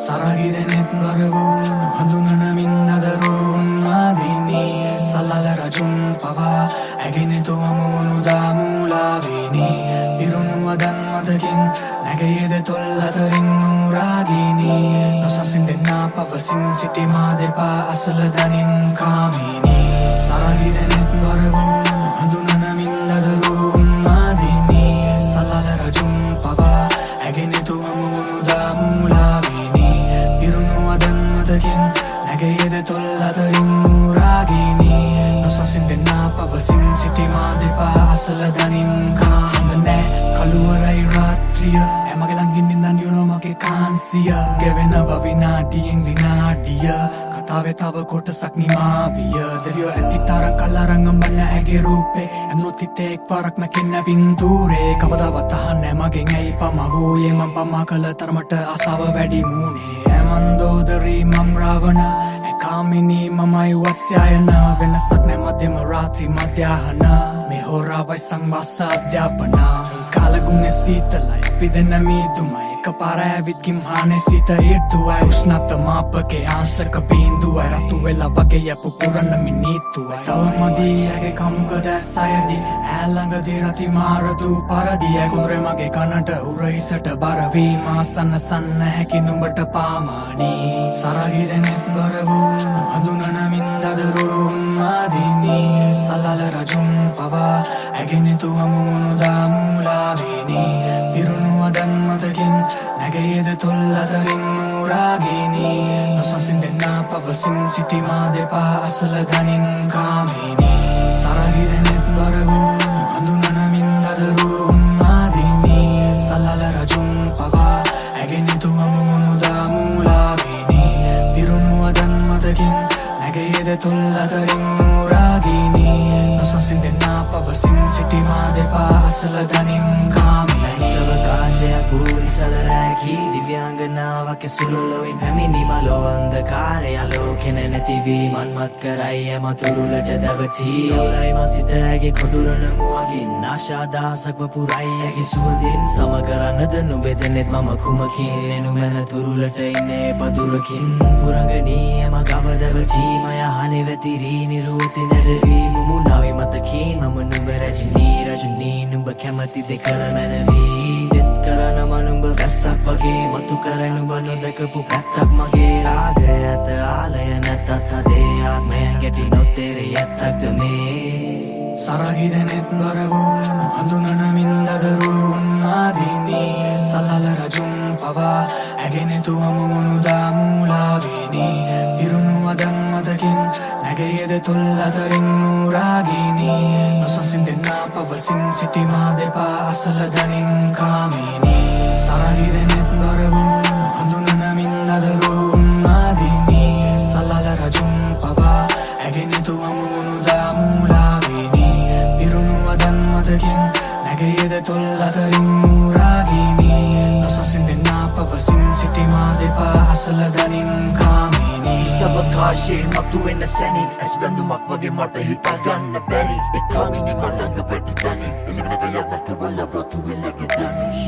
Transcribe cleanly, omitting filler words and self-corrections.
Saragidenet barvun handunanamin nadarun madini salala rajun pava aginetu amunu damulavini virunu adan madakin nagayede tollatarin nuragini nosasindenna pavasin siti madepa asaladanin kamini Saragidenet barvun handunanamin nadarun madini salala rajun pava aginetu amunu damulavini nagayede tollatarin nuragini nosasindenna pavasin siti madepa asaladanin kamane kaluwarai ratriya emage langin nindan yuno mage kansiya gevenava vinadiyen vinadiya katawe tava kotasak nimaviya deriyo ඇති තරම් කලරංග මන්න ඇගේ රූපේ ඇනොතිත් එක් පාරක් මැකෙන්න පින්තූරේ කවදාවත් අහන්නේ මගෙන් ඇයි පමවූයේ මං පමා කළ තරමට ආසාව වැඩි මූනේ ඇමන්දෝදරී මං රාවණ ඇකාමිනී මමයි වත්ස්යායන වෙනසක් නැ මධ්‍යම රාත්‍රී මධ්‍යාහන මේ හෝරාවයි සංවාස අධ්‍යාපන කාලගුණේ සීතලයි අපි දෙන්න මීදුමයි එකපාර ඇවිත් කිම්හානේ සිත ඊර්තුවයි උෂ්ණත මාපකේ ආංශක බිඳුවයි රතු වෙලා වගේ යපු පුරන්න මිනිත්තුවයි තව මදි ඇගේ කමුකද සයදි ඈළඟදී රති මාරතු පරදිය කුරේ මගේ කනට උරහිසට බර වීම සන්න සන්න හැකි නුඹට පාමානී සරගිදෙනෙත් බරවුන් හඳුනනමින් දදරුන් මාදිනී සලල රජුන් පවා ඇගෙනෙතු හමුණු දාමුලාවිනී පිරුණු අදන් මතකින් නැගයේද තොල්ලතරින් නූරාගිනී නොසසින්දෙන්නා පවසින් සිටි මාදෙපා අසලදනින් කාමිනී සරගිදෙනෙත් බරවුන් හඳුනනමින් දදරුන් මාදිනී සලල රජුන් පවා ඇගෙනෙතු හමුණු දාමුලාවිනී පිරුණු අදන් මතකින් නැගයේද තොල්ලතරින් නූරාගිනී නොසසින්දෙන්නා පවසින් සිටි මාදෙපා අසලදනින් කාමිනී සවකාශයක් පුරිසලරැකී දිව්‍යාංගනාවක් සුළුලොවින් පැමිණි මලෝ අන්ධකාරය ආලෝකෙන නැතිවී මන්මත් කරයි යමතුරුලට දැවටී ඔලයි මසිත ඇගේ කොඳුරන මුවගින් ආශාදහසක් වපුරයි ඇගේ සුවඳින් සම කරන්නද නුඹෙදෙනෙත් මම කුමකින් එනුමැන තුරුලට ඉන්නේ පදුරකින් පුරගනී යම ගව දැවටී මය හනේ වැතිරී නිරුවති නැදවී මුමුණාවේ මතකින් මම නුඹ රජනී නුඹ කැමති දෙකල මැනවී දෙත් කරන මනුඹ වැස්සක් වගේ මතු කර නුඹ නොදකපු පැත්තක් මගේ රාගය ඇත ආලය නැතත් අදේ ආත්මයන් ගැටි නොතේරෙ ඇත්තක්ද මේ සරගිදෙනෙත් බරවුන් හඳුනනමින් දදරුන් මාදිනී සලල රජුන් පවා ඇගෙනෙතු හමුණු දාමුලාවිනී පිරුණු අදන් මතකින් නැගයේද තොල්ලතරින් නූරාගිනී නොසසින්දෙන්නා පවසින් සිටි මාදෙපා අසලදනින් කාමිනී සරගිදෙනෙත් බරවුන් හඳුනනමින් දදරුන් මාදිනී සලල රජුන් පවා ඇගෙනෙතු හමුණු දාමුලාවිනී පිරුණු අදන් මතකින් නැගයේද තොල්ලතරින් නූරාගිනී නොසසින්දෙන්නා පවසින් සිටි මාදෙපා අසලදනින් කාමිනී සවකාශයෙන් මතුවෙන සැනින් ඇස් බැඳුමක් වගේ මට හිතාගන්න බැරි එකාමිනි මල්ලඟ පැටි දැනින් එළිමට යන්නට වල රතු වෙලගේ දැනිස්